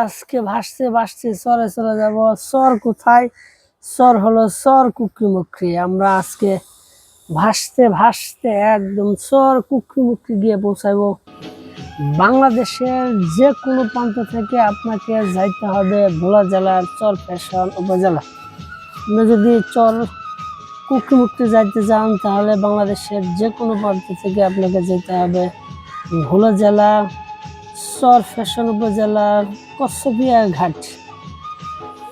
আজকে ভাসতে ভাসতে চরে চলে যাব। চর কোথায়? চর হলো চর কুকরিমুকরি। আমরা আজকে ভাসতে ভাসতে একদম চর কুকরিমুকরি গিয়ে পৌঁছাবো। বাংলাদেশের যে কোনো প্রান্ত থেকে আপনাকে যাইতে হবে ভোলা জেলার চর ফ্যাশন উপজেলা। আপনি যদি চর কুকরিমুকরি যাইতে চান তাহলে বাংলাদেশের যে কোনো প্রান্ত থেকে আপনাকে যেতে হবে ভোলা জেলা চর ফ্যাশন উপজেলার কচ্ছপিয়া ঘাট।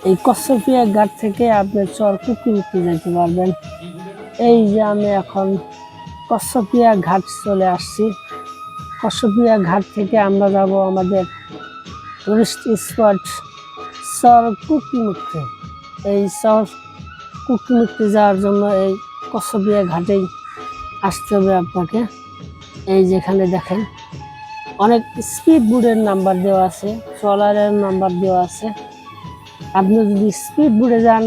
এই কচ্ছপিয়া ঘাট থেকে আপনি চর কুকরিমুকরি যাইতে পারবেন। এই যে আমি এখন কচ্ছপিয়া ঘাট চলে আসছি। কচ্ছপিয়া ঘাট থেকে আমরা যাব আমাদের টুরিস্ট স্পট চর কুকরিমুকরি। এই চর কুকরিমুকরি যাওয়ার জন্য এই কচ্ছপিয়া ঘাটেই আসতে হবে আপনাকে। এই যেখানে দেখেন অনেক স্পিড বোটের নাম্বার দেওয়া আছে, ট্রলারের নাম্বার দেওয়া আছে। আপনি যদি স্পিড বোটে যান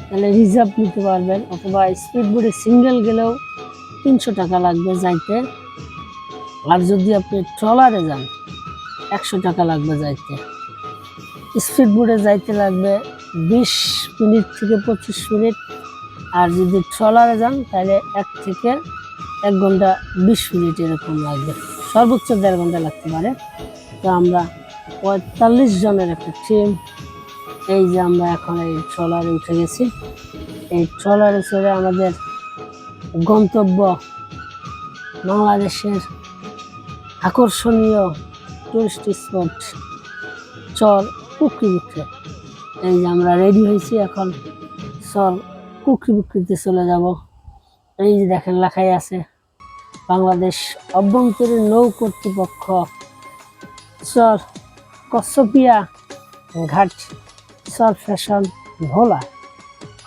তাহলে রিজার্ভ নিতে পারবেন, অথবা স্পিড বোটে সিঙ্গেল গেলেও 300 টাকা লাগবে যাইতে। আর যদি আপনি ট্রলারে যান 100 টাকা লাগবে যাইতে। স্পিড বোটে যাইতে লাগবে 20 মিনিট থেকে 25 মিনিট, আর যদি ট্রলারে যান তাহলে 1 থেকে 1 ঘন্টা 20 মিনিট এরকম লাগবে, সর্বোচ্চ 1.5 ঘন্টা লাগতে পারে। তো আমরা 45 জনের একটা টিম। এই যে আমরা এখন এই ট্রলারে উঠে গেছি। এই ট্রলারে চড়ে আমাদের গন্তব্য বাংলাদেশের আকর্ষণীয় টুরিস্ট স্পট চর কুকরিমুকরি। এই যে আমরা রেডি হয়েছি, এখন চর কুকরিমুকরিতে চলে যাব। এই যে দেখেন লেখাই আছে বাংলাদেশ অভ্যন্তরীণ নৌ কর্তৃপক্ষ চর কচ্ছপিয়া ঘাট চর ফ্যাশন ভোলা।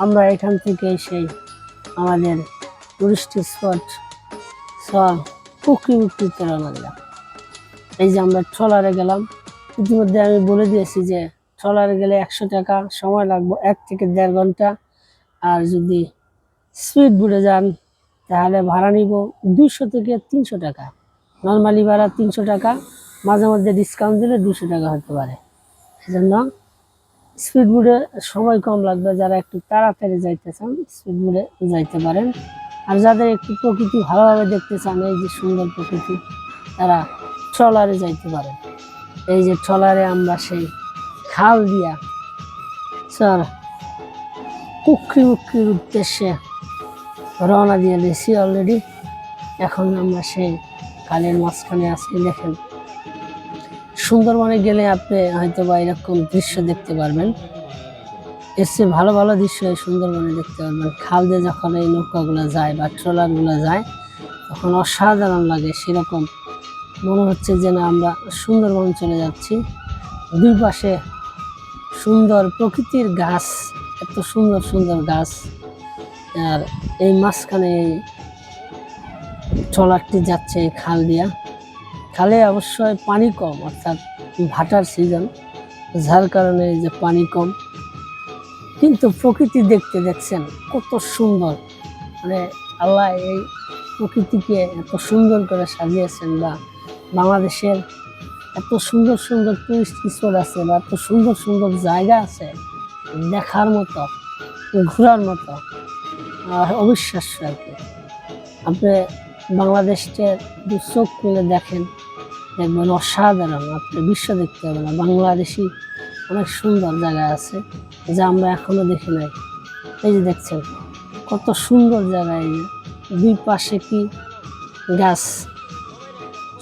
আমরা এখান থেকে সেই আমাদের টুরিস্ট স্পট চর কুকরিমুকরিতে রওনা দিলাম। এই যে আমরা ট্রলারে গেলাম। ইতিমধ্যে আমি বলে দিয়েছি যে ট্রলারে গেলে 100 টাকা সময় লাগবে, 1 থেকে 1.5 ঘন্টা। আর যদি স্পিড বোটে যান তাহলে ভাড়া নিব 200 থেকে 300 টাকা। নর্মালি ভাড়া 300 টাকা, মাঝে মধ্যে ডিসকাউন্ট দিলে 200 টাকা হতে পারে। সেজন্য স্পিড বোটে সময় কম লাগবে। যারা একটু তাড়াতাড়ি যাইতে চান স্পিড বোটে যাইতে পারেন। আর যাদের একটু প্রকৃতি ভালোভাবে দেখতে চান, এই যে সুন্দর প্রকৃতি, তারা ট্রলারে যাইতে পারেন। এই যে ট্রলারে আমরা সেই খাল দিয়া চর কুকরিমুকরির উদ্দেশ্যে রওনা দিয়ে দিয়েছি অলরেডি। এখন আমরা সেই খালের মাঝখানে আছি। দেখেন সুন্দরবনে গেলে আপনি হয়তো বা এরকম দৃশ্য দেখতে পারবেন, এর চেয়ে ভালো ভালো দৃশ্য এই সুন্দরবনে দেখতে পারবেন। খাল দিয়ে যখন এই নৌকাগুলো যায় বা ট্রলারগুলো যায় তখন অসাধারণ লাগে। সেরকম মনে হচ্ছে যে না আমরা সুন্দরবন চলে যাচ্ছি। দুই পাশে সুন্দর প্রকৃতির গাছ, এত সুন্দর সুন্দর গাছ। আর এই মাঝখানে এই ট্রলারটি যাচ্ছে এই খাল দিয়া। খালে অবশ্যই পানি কম, অর্থাৎ ভাটার সিজন, যার কারণে এই যে পানি কম, কিন্তু প্রকৃতি দেখতে দেখছেন কত সুন্দর। মানে আল্লাহ এই প্রকৃতিকে এত সুন্দর করে সাজিয়েছেন, বা বাংলাদেশের এত সুন্দর সুন্দর টুরিস্ট স্পট আছে, বা এত সুন্দর সুন্দর জায়গা আছে দেখার মতো, ঘোরার মতো, অবিশ্বাস্য আর কি। আপনি বাংলাদেশের চোখ খুলে দেখেন, দেখবেন অসাধারণ। আপনি বিশ্ব দেখতে হবে না, বাংলাদেশি অনেক সুন্দর জায়গা আছে যা আমরা এখনো দেখি নাই। এই যে দেখছেন কত সুন্দর জায়গা। এই যে দুই পাশে কি গাছ,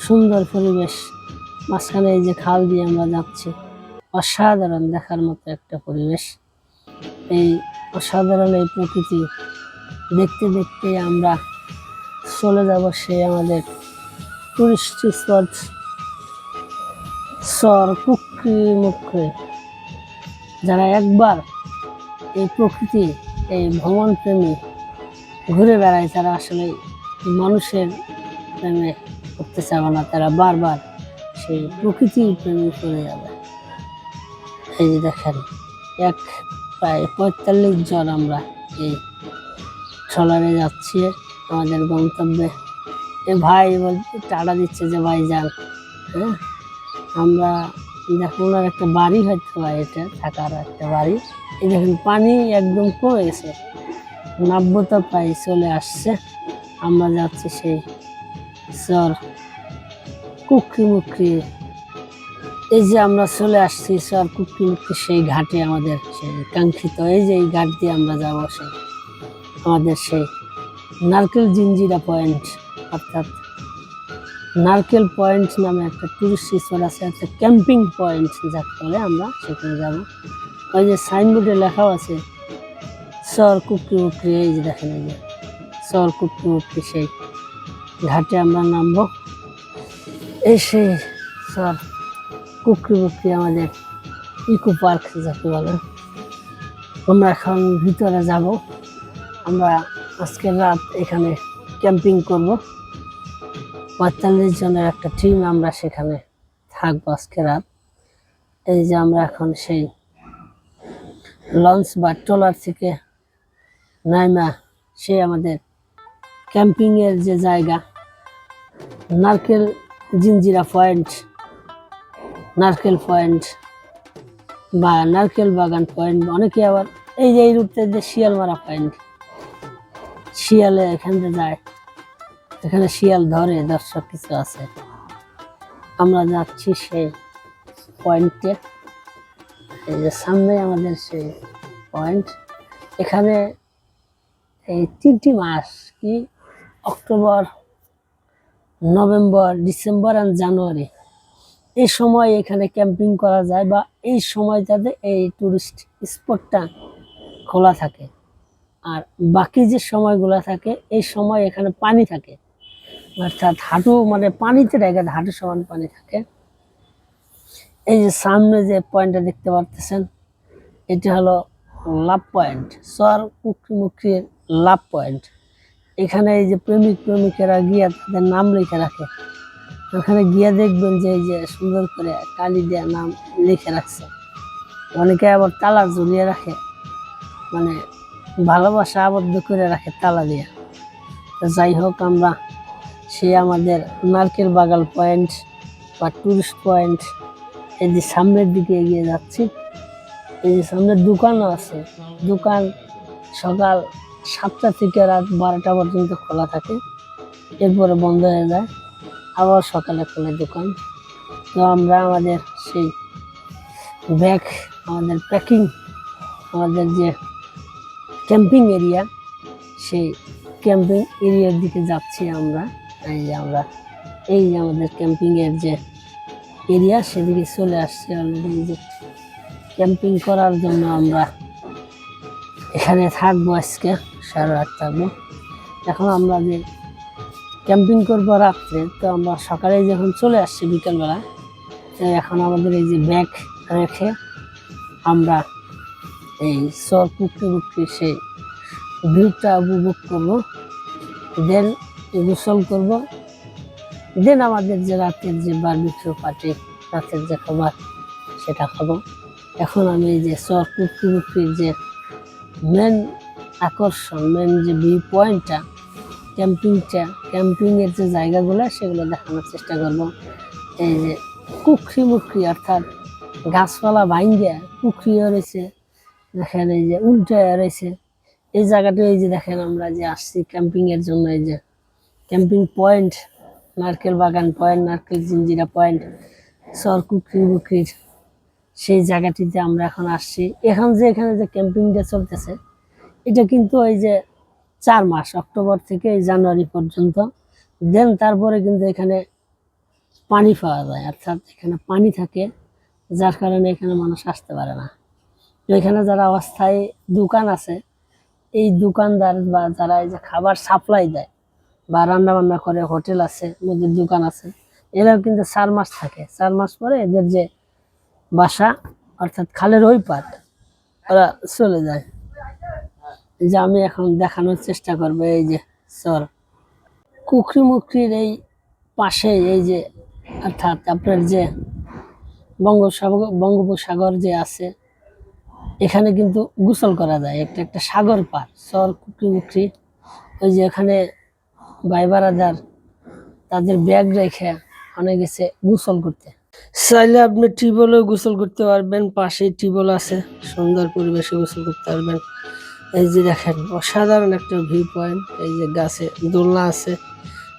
সুন্দর পরিবেশ, মাঝখানে এই যে খাল দিয়ে আমরা যাচ্ছি। অসাধারণ দেখার মতো একটা পরিবেশ। এই অসাধারণ এই প্রকৃতি দেখতে দেখতে আমরা চলে যাব সেই আমাদের টুরিস্ট স্পট চর কুকরিমুকরি। যারা একবার এই প্রকৃতি, এই ভ্রমণ প্রেমী ঘুরে বেড়ায়, তারা আসলে মানুষের প্রেমে করতে চাবে না, তারা বারবার সেই প্রকৃতির প্রেমে করে যাবে। এই যে দেখেন প্রায় 45 জন আমরা এই ট্রলারে যাচ্ছি আমাদের গন্তব্যে। এ ভাই বলতে টাটা দিচ্ছে যে ভাই যান। হ্যাঁ, আমরা দেখুন ওনার একটা বাড়ি হয়তো বা এটা থাকার একটা বাড়ি। এই দেখুন পানি একদম কমে গেছে, নাব্যতা প্রায় চলে আসছে। আমরা যাচ্ছি সেই চর কুকরিমুকরি। এই যে আমরা চলে আসছি চর কুকরিমুকরি সেই ঘাটে, আমাদের সেই কাঙ্ক্ষিত এই যে এই ঘাট দিয়ে আমরা যাবো সেই আমাদের সেই নারকেল জিঞ্জিরা পয়েন্ট, অর্থাৎ নারকেল পয়েন্ট নামে একটা টুরিস্ট স্পট আছে, একটা ক্যাম্পিং পয়েন্ট যাকে বলে। আমরা সেখানে যাব। ওই যে সাইনবোর্ডে লেখা আছে চর কুকরিমুকরি, এই যে দেখেন এই যে চর কুকরিমুকরি সেই ঘাটে আমরা নামবো। এই সেই চর কুকরিমুকরি আমাদের ইকো পার্ক যাকে বলে। আমরা এখন ভিতরে যাব। আমরা আজকের রাত এখানে ক্যাম্পিং করব। 45 জনের একটা টিম আমরা সেখানে থাকবো আজকে রাত। এই যে আমরা এখন সেই লঞ্চ বা ট্রলার থেকে নাইমা সেই আমাদের ক্যাম্পিং এর যে জায়গা নারকেল জিঞ্জিরা পয়েন্ট, নারকেল পয়েন্ট বা নারকেল বাগান পয়েন্ট, অনেকে আবার এই যে এই রুটতে যে শিয়ালমারা পয়েন্ট, শিয়ালে এখানে যায়, এখানে শিয়াল ধরে, দর্শক কিছু আছে। আমরা যাচ্ছি সেই পয়েন্টে। এই যে সামনে আমাদের সেই পয়েন্ট। এখানে এই 3টি মাস, কি অক্টোবর, নভেম্বর, ডিসেম্বর আর জানুয়ারি, এই সময় এখানে ক্যাম্পিং করা যায়, বা এই সময়টাতে এই টুরিস্ট স্পটটা খোলা থাকে। আর বাকি যে সময়গুলো থাকে এই সময় এখানে পানি থাকে, অর্থাৎ হাঁটু মানে পানিতে রেখে হাঁটু সমান পানি থাকে। এই যে সামনে যে পয়েন্টটা দেখতে পারতেছেন, এটা হলো লাভ পয়েন্ট, চর কুকরিমুকরির লাভ পয়েন্ট। এখানে এই যে প্রেমিক প্রেমিকেরা গিয়ে তাদের নাম লিখে রাখে। ওখানে গিয়ে দেখবেন যে এই যে সুন্দর করে কালি দিয়ে নাম লিখে রাখছে। অনেকে আবার তালা ঝুলিয়ে রাখে, মানে ভালোবাসা আবদ্ধ করে রাখে তালা দিয়ে। তো যাই হোক, আমরা সে আমাদের নারকেল বাগান পয়েন্ট বা টুরিস্ট পয়েন্ট এই যে সামনের দিকে এগিয়ে যাচ্ছি। এই যে সামনে দোকানও আছে। দোকান সকাল 7টা থেকে রাত 12টা পর্যন্ত খোলা থাকে, এরপরে বন্ধ হয়ে যায়, আবার সকালে খোলে দোকান। তো আমরা আমাদের সেই ব্যাগ, আমাদের প্যাকিং, আমাদের যে ক্যাম্পিং এরিয়া, সেই ক্যাম্পিং এরিয়ার দিকে যাচ্ছি আমরা। এই যে আমরা এই যে আমাদের ক্যাম্পিংয়ের যে এরিয়া সেদিকে চলে আসছে অলরেডি। যে ক্যাম্পিং করার জন্য আমরা এখানে থাকবো, আজকে সারা রাত থাকবো। এখন আমরা যে ক্যাম্পিং করবো রাত্রে, তো আমরা সকালে যখন চলে আসছি বিকেলবেলা, এখন আমাদের এই যে ব্যাগ রেখে আমরা এই চর কুকরিমুকরি সেই ভিউটা উপভোগ করবো, দেন গোসল করব, দেন আমাদের যে রাতের যে বারবিকিউ পার্টি, রাতের যে খাবার সেটা খাবো। এখন আমি এই যে চর কুকরিমুকরির যে মেন আকর্ষণ, মেন যে ভিউ পয়েন্টটা, ক্যাম্পিংয়ের যে জায়গাগুলো সেগুলো দেখানোর চেষ্টা করব। এই যে কুকরিমুকরি, অর্থাৎ গাছপালা ভাঙ্গিয়া কুকরিও রয়েছে, দেখেন এই যে উল্টায় রয়েছে এই জায়গাটা। এই যে দেখেন আমরা যে আসছি ক্যাম্পিংয়ের জন্য, এই যে ক্যাম্পিং পয়েন্ট নারকেল বাগান পয়েন্ট, নারকেল জিঞ্জিরা পয়েন্ট, চর কুকরিমুকরির সেই জায়গাটিতে আমরা এখন আসছি। এখন যে এখানে যে ক্যাম্পিংটা চলতেছে, এটা কিন্তু এই যে 4 মাস, অক্টোবর থেকে এই জানুয়ারি পর্যন্ত। দেন তারপরে কিন্তু এখানে পানি পাওয়া যায়, অর্থাৎ এখানে পানি থাকে, যার কারণে এখানে মানুষ আসতে পারে না। তো এখানে যারা অস্থায়ী দোকান আছে, এই দোকানদার বা যারা এই যে খাবার সাপ্লাই দেয় বা রান্না বান্না করে, হোটেল আছে, মুদির দোকান আছে, এরাও কিন্তু 4 মাস থাকে। 4 মাস পরে এদের যে বাসা, অর্থাৎ খালের ওই পার, ওরা চলে যায়। এই যে আমি এখন দেখানোর চেষ্টা করবো এই যে চর কুকরিমুকরির এই পাশে, এই যে অর্থাৎ আপনার যে বঙ্গোপসাগর যে আছে, এখানে কিন্তু গোসল করা যায়। একটা সাগর পার চর কুকরিমুকরি। ওই যে এখানে ভাই বারাদার তাদের ব্যাগ রেখে অনেক গেছে গোসল করতে। চাইলে আপনি টিউবওয়েলেও গোসল করতে পারবেন, পাশেই টিউবওয়েল আছে, সুন্দর পরিবেশে গোসল করতে পারবেন। এই যে দেখেন অসাধারণ একটা ভিউ পয়েন্ট, এই যে গাছে দোলনা আছে,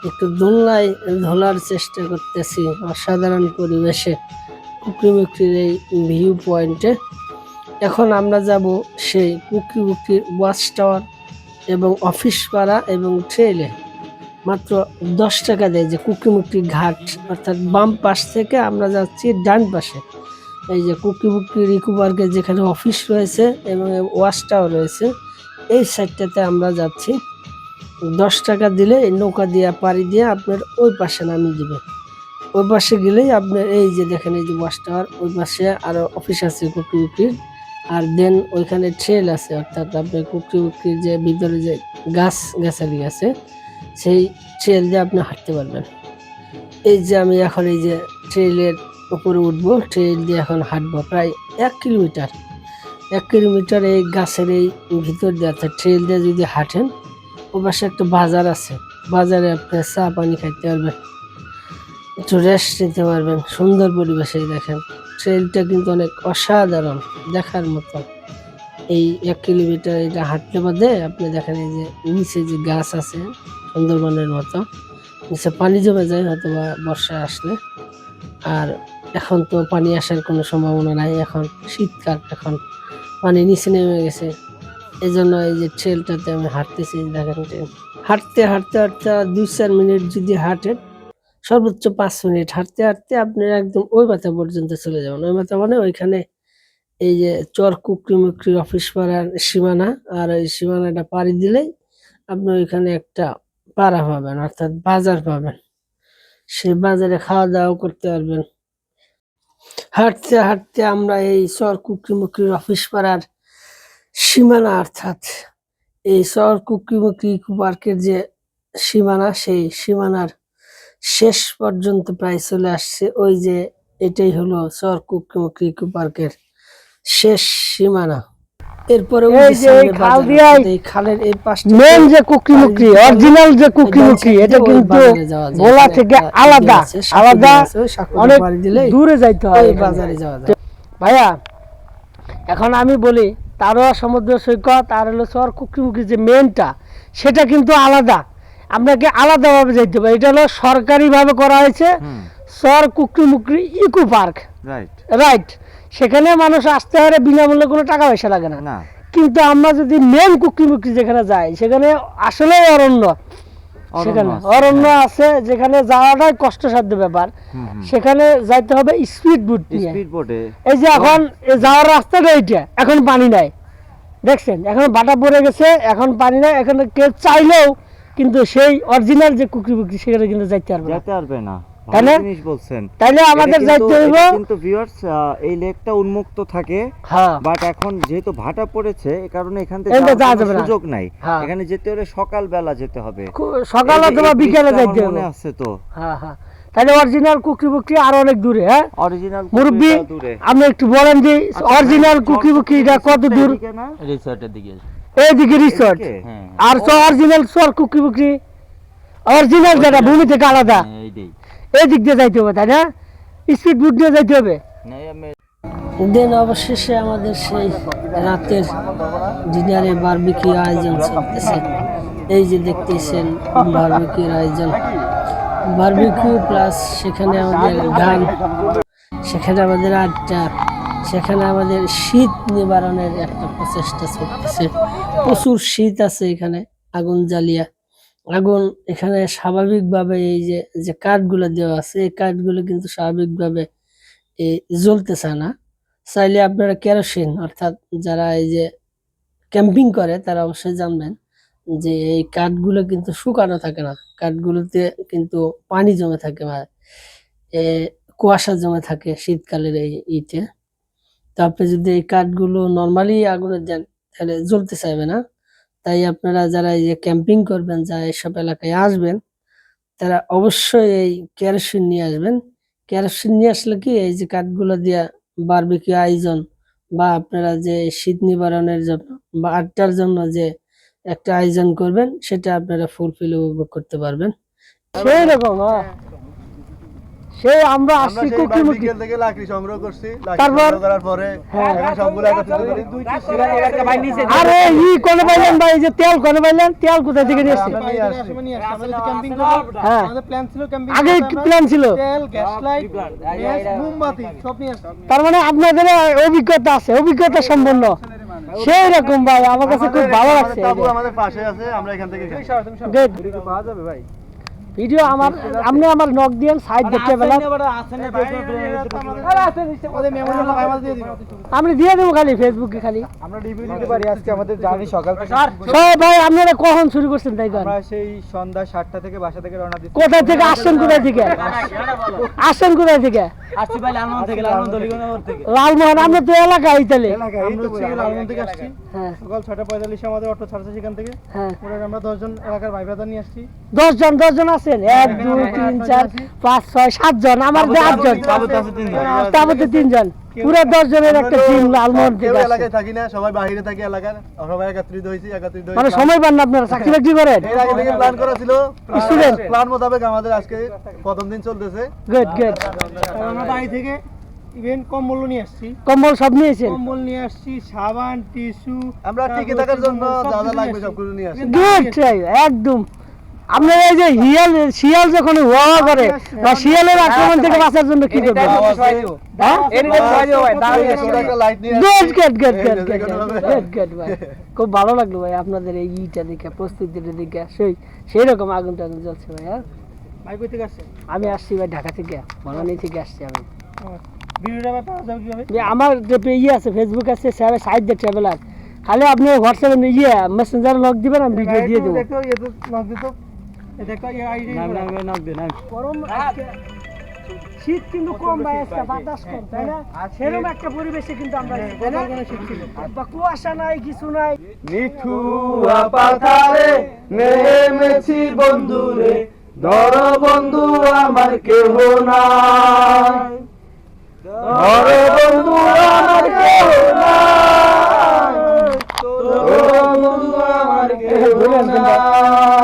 একটু দোলনায় ধরার চেষ্টা করতেছি অসাধারণ পরিবেশে কুকিমুখির এই ভিউ পয়েন্টে। এখন আমরা যাব সেই কুকিমুখির ওয়াচ টাওয়ার এবং অফিস পাড়া এবং ট্রেলে। মাত্র 10 টাকা দেয় যে কুকিমুখি ঘাট, অর্থাৎ বাম পাশ থেকে আমরা যাচ্ছি ডান পাশে। এই যে কুকিমুখি ইকো পার্কের যেখানে অফিস রয়েছে এবং ওয়াচ টাওয়ার রয়েছে, এই সাইডটাতে আমরা যাচ্ছি। 10 টাকা দিলে এই নৌকা দিয়ে পাড়ি দিয়ে আপনার ওই পাশে নামিয়ে দিবে। ওই পাশে গেলেই আপনার এই যে দেখেন এই যে ওয়াচ টাওয়ার, ওই পাশে আরো অফিস আছে কুকিমুখির। আর দেন ওইখানে ট্রেল আছে, অর্থাৎ আপনার কুকিমুখির যে ভিতরে যে গাছালি আছে, সেই ট্রেল দিয়ে আপনি হাঁটতে পারবেন। এই যে আমি এখন এই যে ট্রেলের উপরে উঠবো, ট্রেল দিয়ে এখন হাঁটবো প্রায় 1 কিলোমিটার। 1 কিলোমিটার এই গাছের এই ভিতর দিয়ে, অর্থাৎ ট্রেল দিয়ে যদি হাঁটেন, ও পাশে একটা বাজার আছে, বাজারে আপনি চা পানি খাইতে পারবেন, একটু রেস্ট নিতে পারবেন, সুন্দর পরিবেশে। দেখেন ট্রেলটা কিন্তু অনেক অসাধারণ, দেখার মতো। এই 1 কিলোমিটার এটা হাঁটতে বাদে আপনি দেখেন এই যে নিচে যে গাছ আছে সুন্দরবনের মতো, নিচে পানি জমে যায় হয়তো বা বর্ষা আসলে। আর এখন তো পানি আসার কোনো সম্ভাবনা নাই, এখন শীতকাল, এখন পানি নিচে নেমে গেছে। এই জন্য এই যে ট্রেলটাতে আমি হাঁটতেছি। দেখেন হাঁটতে হাঁটতে হাঁটতে 2-4 মিনিট যদি হাঁটেন, সর্বোচ্চ 5 মিনিট হাঁটতে হাঁটতে আপনি একদম ওই মাথা পর্যন্ত চলে যাবেন। ওই মাথা মানে ওইখানে এই যে চর কুকিমুখির অফিস পাড়ার সীমানা, আর এই সীমানাটা পাড়ি দিলেই আপনি ওইখানে একটা পাড়া পাবেন, অর্থাৎ বাজার পাবেন। সেই বাজারে খাওয়া দাওয়া করতে পারবেন। হাঁটতে হাঁটতে আমরা এই চর কুকিমুখির অফিস পাড়ার সীমানা, অর্থাৎ এই চর কুকিমুখি ইকো পার্কের যে সীমানা, সেই সীমানার শেষ পর্যন্ত প্রায় চলে আসছে। ওই যে এটাই হলো চর কুকিমুখি ইকো পার্কের শেষ সীমানা। এরপরে এই যে এই খাল দিয়ে এই খালের এই পাশটা মেন যে কুকিমুখি, অরিজিনাল যে কুকিমুখি, এটা কিন্তু ভোলা থেকে আলাদা আলাদা, অনেক দূরে যাইতে হয় বাজারে যাওয়া যায়। ভাইয়া। এখন আমি বলি তারোয়া সমুদ্র সৈকত আর হলো চর কুকিমুখি যে মেনটা, সেটা কিন্তু আলাদা, আপনাকে আলাদাভাবে যাইতে হবে। এটা হলো সরকারিভাবে করা হয়েছে চর কুকিমুখি ইকো পার্ক, রাইট। সেখানে মানুষ আসতে পারে বিনামূল্যে, কোনো টাকা পয়সা লাগে না। কিন্তু আমরা যদি মেন কুকিমুখি যেখানে যাই, সেখানে আসলে অরণ্য, সেখানে অরণ্য আছে, যেখানে যাওয়াটাই কষ্টসাধ্য ব্যাপার। সেখানে যাইতে হবে স্পিড বোট নিয়ে। এই যে এখন যাওয়ার রাস্তাটা এইটা, এখন পানি নাই, দেখছেন এখন বাটা পড়ে গেছে, এখন পানি নাই, এখানে কেউ চাইলেও কিন্তু সেই অরিজিনাল যে কুকিমুখি সেখানে কিন্তু যাইতে পারবে না। তাইলে আমাদের যাইতে হইব। কিন্তু ভিউয়ার্স, এই লেকটা উন্মুক্ত থাকে, বাট এখন যেহেতু ভাটা পড়েছে, এই কারণে এখান থেকে যাওয়ার সুযোগ নাই। এখানে যেতে হলে সকাল বেলা যেতে হবে, সকাল অথবা বিকেলে যাইতে হবে, মনে আছে তো? তাহলে অরিজিনাল কুকিমুখি আর অনেক দূরে। হ্যাঁ, অরিজিনাল মুরব্বি আপনি একটু বলেন যে অরিজিনাল কুকিমুখিটা কত দূর? রিসর্টের দিকে, এইদিকে রিসর্ট, আর অরিজিনাল চর কুকিমুখি অরিজিনাল যেটা ভূমি থেকে আলাদা, এই দিক দিয়ে যাইতে হবে, তাই না? স্পিড বোট দিয়ে যাইতে হবে। দেন অবশেষে আমাদের সেই রাতের ডিনারে বারবিকিউ আয়োজন চলতেছে। এই যে দেখতেছেন বারবিকিউর আয়োজন, বারবিকিউ প্লাস সেখানে আমাদের গান, সেখানে আমাদের আড্ডা, সেখানে আমাদের শীত নিবারণের একটা প্রচেষ্টা চলতেছে। প্রচুর শীত আছে এখানে, আগুন জ্বালিয়া আগুন এখানে স্বাভাবিকভাবে এই যে যে কাঠগুলো দেওয়া আছে, এই কাঠগুলো কিন্তু স্বাভাবিকভাবে জ্বলতে চায় না। চাইলে আপনারা কেরোসিন, অর্থাৎ যারা এই যে ক্যাম্পিং করে তারা অবশ্যই জানবেন যে এই কাঠগুলো কিন্তু শুকানো থাকে না, কাঠগুলোতে কিন্তু পানি জমে থাকে, কুয়াশা জমে থাকে শীতকালের এই ইতে। তো আপনি যদি এই কাঠগুলো নর্মালি আগুনে দেন তাহলে জ্বলতে চাইবে না। তাই আপনারা যারা এই যে ক্যাম্পিং করবেন, যারা এসব এলাকায় আসবেন, তারা অবশ্যই এই কেরোসিন নিয়ে আসবেন। কেরোসিন নিয়ে আসলে কি এই যে কাঠগুলো দিয়ে বারবিকিউ আয়োজন বা আপনারা যে শীত নিবারণের জন্য বা আড্ডার জন্য যে একটা আয়োজন করবেন, সেটা আপনারা ফুলফিল উপভোগ করতে পারবেন। সেই রকম সেই আমরা আসছি কুকি মুকি বিকেল থেকে লাকড়ি সংগ্রহ করছি, লাকড়ি তারপর? সংগ্রহ করার পরে এখন সবগুলো একত্রিত করি। আরে ই কোনে পাইলেন ভাই, এই যে তেল কোনে পাইলেন, তেল কোথা থেকে নিয়ে এসেছেন? আমরা নিয়ে আসছি। হ্যাঁ আমাদের প্ল্যান ছিল ক্যাম্পিং আগে কি প্ল্যান ছিল? তেল, গ্যাস লাইট, মোমবাতি সব নিয়ে আসছি। তার মানে আপনাদের অভিজ্ঞতা আছে, অভিজ্ঞতা সম্পন্ন সেই রকম ভাই, আমার কাছে খুব ভালো লাগছে। তাবু আমাদের পাশে আছে, আমরা এখান থেকে খাই। গুড পাওয়া যাবে ভাই? ভিডিও আমার, আপনি আমার নক দিয়েন সাইড দেখতে পেলাম, ওদের মেমোরি হলো ভাই আমাদের দিয়ে দিন। আমি দিয়ে দেবো খালি ফেসবুকে খালি। আমরা রিভিউ দিতে পারি আজকে আমাদের জার্নি সকাল থেকে। সব ভাই আপনারা কখন শুরু করছেন তাই করেন? আমরা সেই সন্ধ্যা 7টা থেকে বাসা থেকে রওনা দিচ্ছি। কোথা থেকে আসছেন, কোথায় থেকে আসছেন, কোথায় থেকে? আসছি ভাই লালমোহন থেকে, লালমোহন দলিগঞ্জ থেকে। লালমোহন, আমরা তো এলাকায় তাহলে। আমরা হচ্ছে লালমোহন থেকে আসছি। হ্যাঁ সকাল 6:45 আমাদের অটো ছাড়ছে সেখান থেকে। হ্যাঁ পরে আমরা 10 জন এলাকার ভাই ব্রাদার নিয়ে আসছি। 10 জন আছেন, 1 2 3 4 5 6 7 জন, আমার 8 জন, তাবুতে 3 জন, পুরো 10 জনের একটা টিম লালমোহন কেউ থেকে আসছে। এলাকায় থাকি না, সবাই বাইরে থাকি এলাকার, সবাই একত্রিত হয়েছি। মানে সময় পান না আপনারা, চাকরি বাকরি করেন? এর আগে থেকে প্ল্যান করা ছিল, Student? প্ল্যান মোতাবেক আমাদের আজকে প্রথম দিন চলতেছে। Good good. আমরা বাড়ি থেকে ইভেন কম্বল নিয়ে আসছি। কম্বল সব নিয়েছেন? কম্বল নিয়ে আসছি, সাবান, টিস্যু। আমরা টিকে থাকার জন্য যা যা লাগবে সবকিছু নিয়ে আসি। গুড ট্রাই, একদম। আপনারা এই যে শিয়াল যখন ওয়া করে বা শিয়ালের আক্রমণ থেকে বাঁচার জন্য কি করবেন? হ্যাঁ? একটা লাইট নিয়ে গুড গুড গুড এই গুড যে গুড কোনোভাবে- গুড গুড ভাই, খুব ভালো লাগলো ভাই আপনাদের এই ইটা দেখে, প্রস্তুতিটা দেখে, সেই রকম আগুন টাগুন জ্বলছে ভাই। হ্যাঁ ভাই কই থেকে আসছে? আমি আসছি ভাই ঢাকা থেকে, বনানী থেকে আসছি আমি। ভিডিওটা ভাই পাওয়া যাবে কিভাবে? যে আমার যে ইয়ে আছে, ফেসবুক আছে, সাইড দ্য ট্রাভেলার, খালি আপনি হোয়াটসঅ্যাপে মেসেঞ্জারে লক দিবেন, আমি ভিডিও দিয়ে দেবো। দেখো এই তো নক দিত। এই দেখো এই আইডি নক দিন। গরম আজকে, শীত কিন্তু কম ভাই, আজকে বাতাস কম, তাই না? সেরকম একটা পরিবেশে কিন্তু আমরা আছি, তাই না? বা কুয়াশা নাই, কিছু নাই। নিঠুয়া পাথারে নেমেছি বন্ধুরে, ধর বন্ধু আমার কেহ নাই, ধর